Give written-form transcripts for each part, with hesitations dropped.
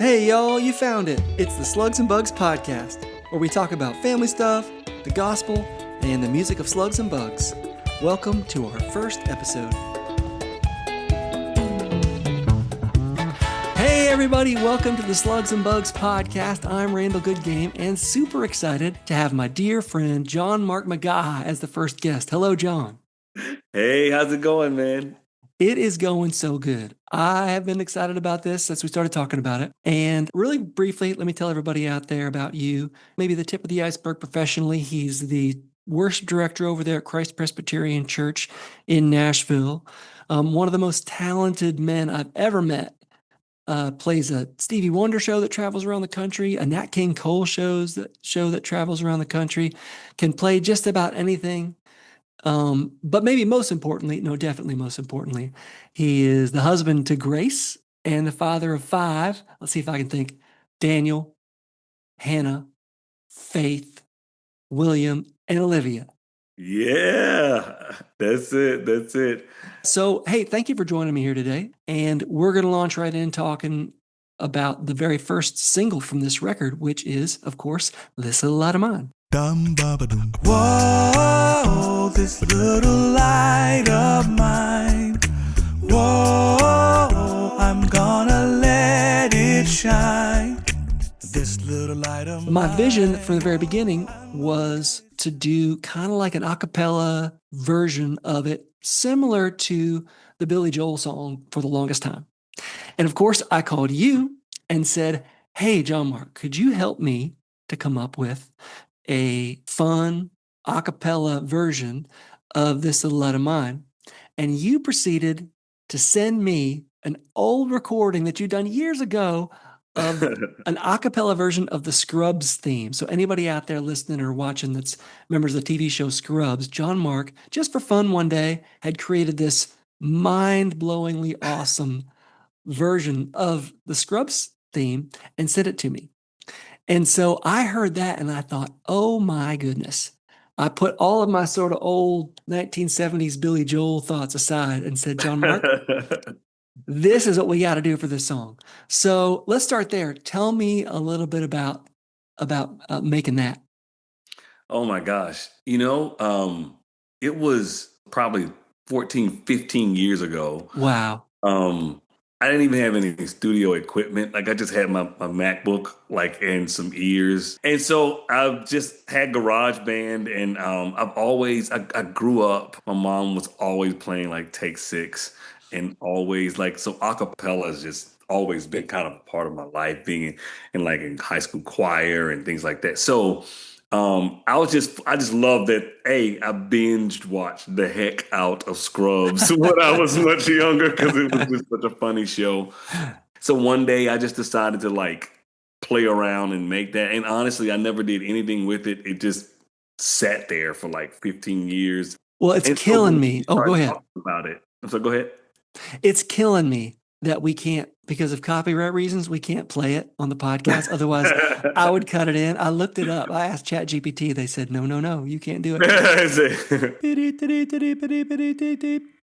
Hey y'all, you found it. It's the Slugs and Bugs Podcast, where we talk about family stuff, the gospel, and the music of slugs and bugs. Welcome to our first episode. Hey everybody, welcome to the Slugs and Bugs Podcast. I'm Randall Goodgame and super excited to have my dear friend John-Mark McGaha as the first guest. Hello, John. Hey, how's it going, man? It is going so good. I have been excited about this since we started talking about it. And really briefly, let me tell everybody out there about you. Maybe the tip of the iceberg professionally. He's the worship director over there at Christ Presbyterian Church in Nashville. One of the most talented men I've ever met. Plays a Stevie Wonder show that travels around the country, a Nat King Cole show that travels around the country, can play just about anything. But maybe most importantly, definitely most importantly, he is the husband to Grace and the father of 5. Let's see if I can think. Daniel, Hannah, Faith, William, and Olivia. Yeah, that's it. So, hey, thank you for joining me here today. And we're going to launch right in talking about the very first single from this record, which is, of course, This Little Light of Mine. Whoa, this little light of mine. Whoa, I'm gonna let it shine. This little light of mine. My vision from the very beginning was to do kind of like an a cappella version of it, similar to the Billy Joel song For the Longest Time. And of course, I called you and said, hey, John-Mark, could you help me to come up with a fun a cappella version of This Little Light of Mine? And you proceeded to send me an old recording that you'd done years ago of an a cappella version of the Scrubs theme. So anybody out there listening or watching that's members of the TV show Scrubs, John-Mark, just for fun one day, had created this mind-blowingly awesome version of the Scrubs theme and sent it to me. And so I heard that and I thought, oh my goodness. I put all of my sort of old 1970s Billy Joel thoughts aside and said, John-Mark, this is what we got to do for this song. So let's start there. Tell me a little bit about making that. Oh my gosh. It was probably 14, 15 years ago. Wow. I didn't even have any studio equipment. Like I just had my MacBook, and some ears. And so I've just had GarageBand, and I grew up, my mom was always playing like Take 6 and always so acapella has just always been kind of a part of my life, being in high school choir and things like that. So I just love that. I binged watched the heck out of Scrubs when I was much younger because it was just such a funny show. So one day I just decided to play around and make that. And honestly, I never did anything with it. It just sat there for 15 years. Well, it's killing me. Oh, go ahead. About it. So go ahead. It's killing me that we can't, because of copyright reasons, we can't play it on the podcast. Otherwise, I would cut it in. I looked it up. I asked ChatGPT. They said, no, you can't do it.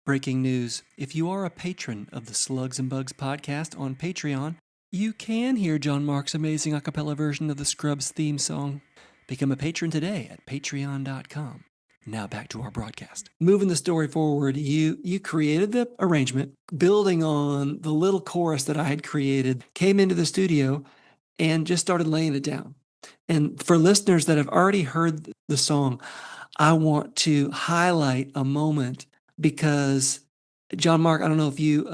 Breaking news. If you are a patron of the Slugs and Bugs podcast on Patreon, you can hear John-Mark's amazing a cappella version of the Scrubs theme song. Become a patron today at patreon.com. Now back to our broadcast. Moving the story forward, you created the arrangement, building on the little chorus that I had created, came into the studio and just started laying it down. And for listeners that have already heard the song, I want to highlight a moment because, John-Mark, I don't know if you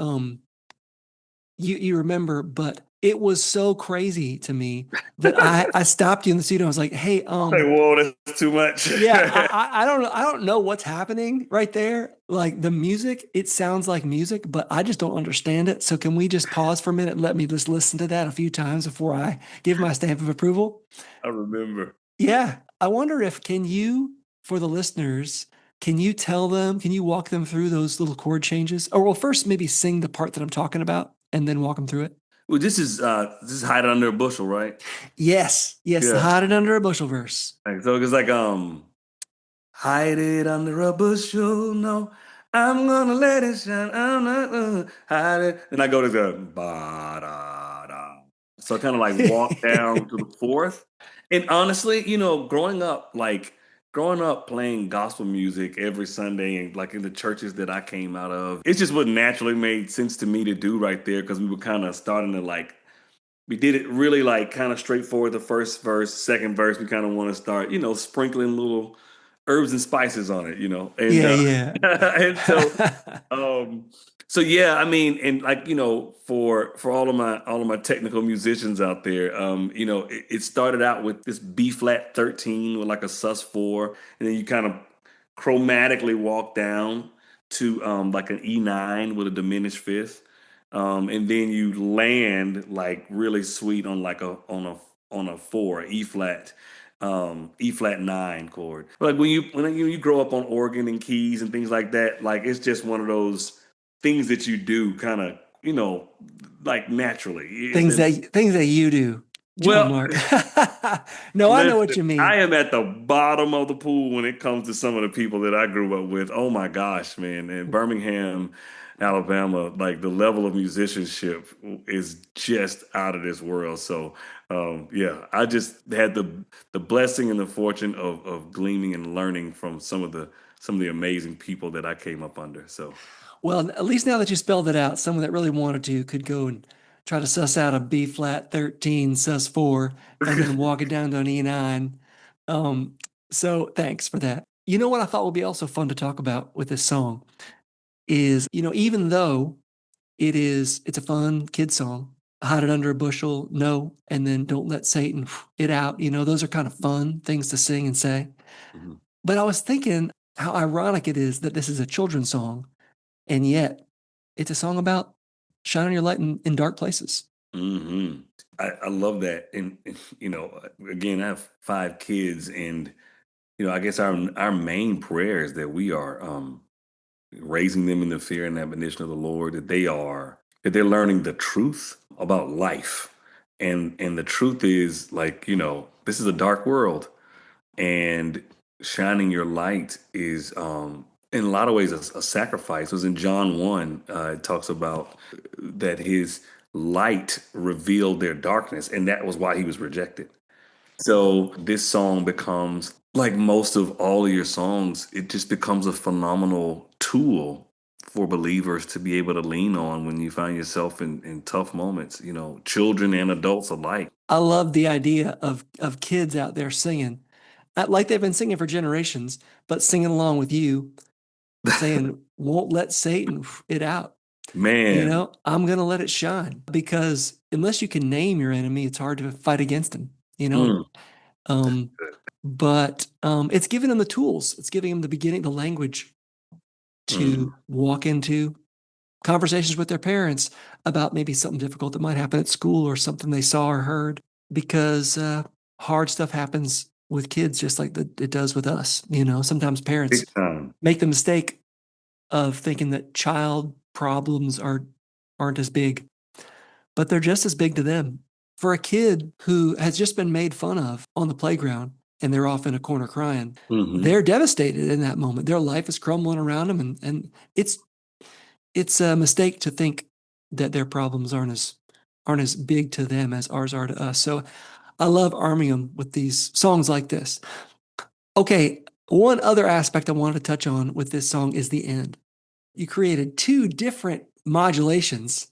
remember, but it was so crazy to me that I stopped you in the studio. I was like, hey, whoa, that's too much. Yeah, I don't know what's happening right there. Like the music, it sounds like music, but I just don't understand it. So can we just pause for a minute and let me just listen to that a few times before I give my stamp of approval? I remember. Yeah. I wonder can you, for the listeners, can you walk them through those little chord changes? Or well, first maybe sing the part that I'm talking about and then walk them through it. Well, this is Hide It Under a Bushel, right? Yes, yeah. The Hide It Under a Bushel verse. So it's hide it under a bushel, no, I'm gonna let it shine. I'm not gonna hide it. And I go to the ba da da. So I kind of like walked down to the fourth. And honestly, growing up playing gospel music every Sunday and like in the churches that I came out of, it's just what naturally made sense to me to do right there because we were kind of starting to like we did it really like kind of straightforward. The first verse, second verse, we kind of want to start, sprinkling little herbs and spices on it, and Yeah, yeah. and um, so yeah, I mean, and like for all of my technical musicians out there, it started out with this B flat 13 with like a sus4, and then you kind of chromatically walk down to like an E9 with a diminished fifth, and then you land like really sweet on like a four, E flat nine chord. Like when you grow up on organ and keys and things like that, like it's just one of those things that you do kind of like naturally. Things that you do, John Well, Mark. No, I know what listen, you I mean. am at the bottom of the pool when it comes to some of the people that I grew up with. Oh my gosh, man. In Birmingham, Alabama, like the level of musicianship is just out of this world. So yeah, I just had the blessing and the fortune of gleaming and learning from some of the amazing people that I came up under. So Well, at least now that you spelled it out, someone that really wanted to could go and try to suss out a B flat 13, sus4, and then walk it down to an E9. Um, so thanks for that. You know what I thought would be also fun to talk about with this song is, even though it's a fun kid song, hide it under a bushel, no, and then don't let Satan it out. Those are kind of fun things to sing and say. mhm. But I was thinking how ironic it is that this is a children's song, and yet it's a song about shining your light in dark places. hmm I love that. And again, I have 5 kids, and I guess our main prayer is that we are raising them in the fear and admonition of the Lord, that they're learning the truth about life. And the truth is like, this is a dark world, and shining your light is in a lot of ways a sacrifice. It was in John 1, it talks about that his light revealed their darkness, and that was why he was rejected. So this song becomes like most of all of your songs, it just becomes a phenomenal tool for believers to be able to lean on when you find yourself in tough moments, children and adults alike. I love the idea of kids out there singing, not like they've been singing for generations, but singing along with you, saying, "Won't let Satan it out." Man. I'm going to let it shine because unless you can name your enemy, it's hard to fight against him, Mm, Um, but it's giving them the tools. It's giving them the language mm. to walk into conversations with their parents about maybe something difficult that might happen at school or something they saw or heard because hard stuff happens with kids just like it does with us. Sometimes Big parents time. make the mistake of thinking that child problems aren't as big, but they're just as big to them. For a kid who has just been made fun of on the playground and they're off in a corner crying, Hmm. they're devastated in that moment. Their life is crumbling around them, and it's a mistake to think that their problems aren't as big to them as ours are to us. So I love arming them with these songs like this. Okay, one other aspect I wanted to touch on with this song is the end. You created two different modulations.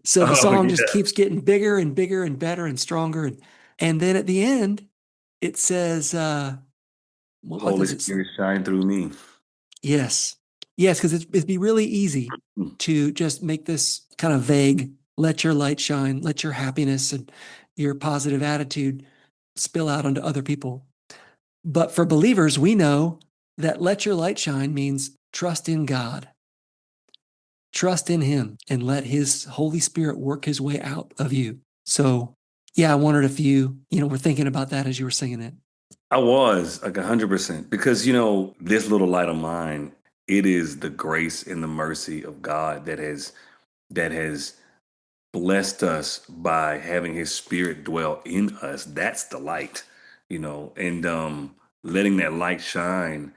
So the Oh song just yeah. keeps getting bigger and bigger and better and stronger. And then at the end, it says, what Holy does it say? Spirit shine through me. Yes. Yes, because it'd be really easy Mm. to just make this kind of vague. Let your light shine, let your happiness and your positive attitude spill out onto other people. But for believers, we know that let your light shine means trust in God, trust in Him, and let His Holy Spirit work His way out of you. So, yeah, I wondered if you were thinking about that as you were singing it. I was like 100% because this little light of mine, it is the grace and the mercy of God that has blessed us by having His Spirit dwell in us. That's the light, and letting that light shine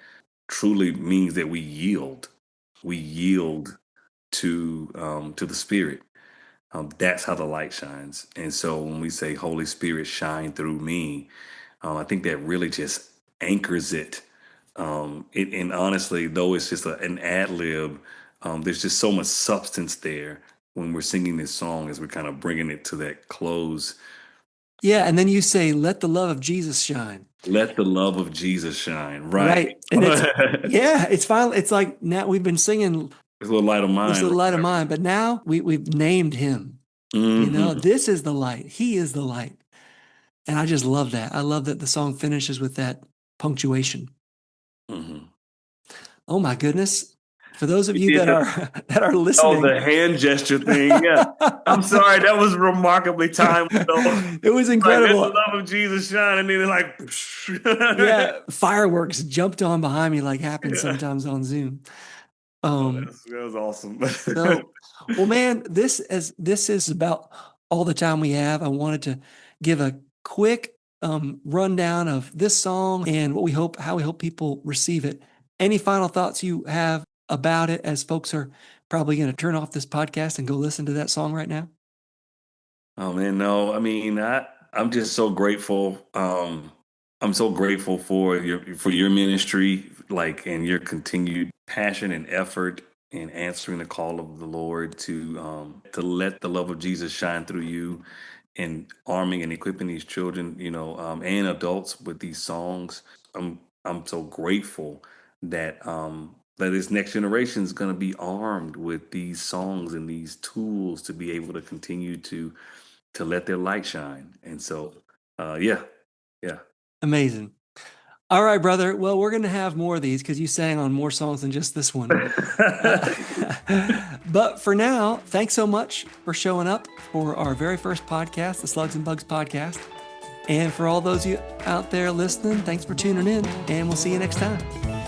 truly means that we yield. We yield to the Spirit. That's how the light shines. And so when we say Holy Spirit shine through me, I think that really just anchors it. And honestly, though it's just an ad lib, there's just so much substance there when we're singing this song as we're kind of bringing it to that close. Yeah, and then you say, "Let the love of Jesus shine." Let the love of Jesus shine. Right. And it's finally, it's like now we've been singing This little light of mine. This little light of mine, but now we've named him. Mm-hmm. This is the light. He is the light. And I just love that. I love that the song finishes with that punctuation. Mm-hmm. Oh my goodness. For those of you that are listening. Oh, the hand gesture thing. Yeah. I'm sorry. That was remarkably timed. It was incredible. Like, let the love of Jesus shine. And then like, yeah, fireworks jumped on behind me like happens sometimes on Zoom. That was awesome. Well, man, this is about all the time we have. I wanted to give a quick rundown of this song and how we hope people receive it. Any final thoughts you have about it as folks are probably going to turn off this podcast and go listen to that song right now? Oh man, no. I mean, I'm just so grateful. I'm so grateful for your ministry, and your continued passion and effort in answering the call of the Lord to let the love of Jesus shine through you, and arming and equipping these children, and adults with these songs. I'm so grateful that that this next generation is going to be armed with these songs and these tools to be able to continue to let their light shine. And so, yeah. Amazing. All right, brother. Well, we're going to have more of these because you sang on more songs than just this one. But for now, thanks so much for showing up for our very first podcast, the Slugs and Bugs Podcast. And for all those of you out there listening, thanks for tuning in, and we'll see you next time.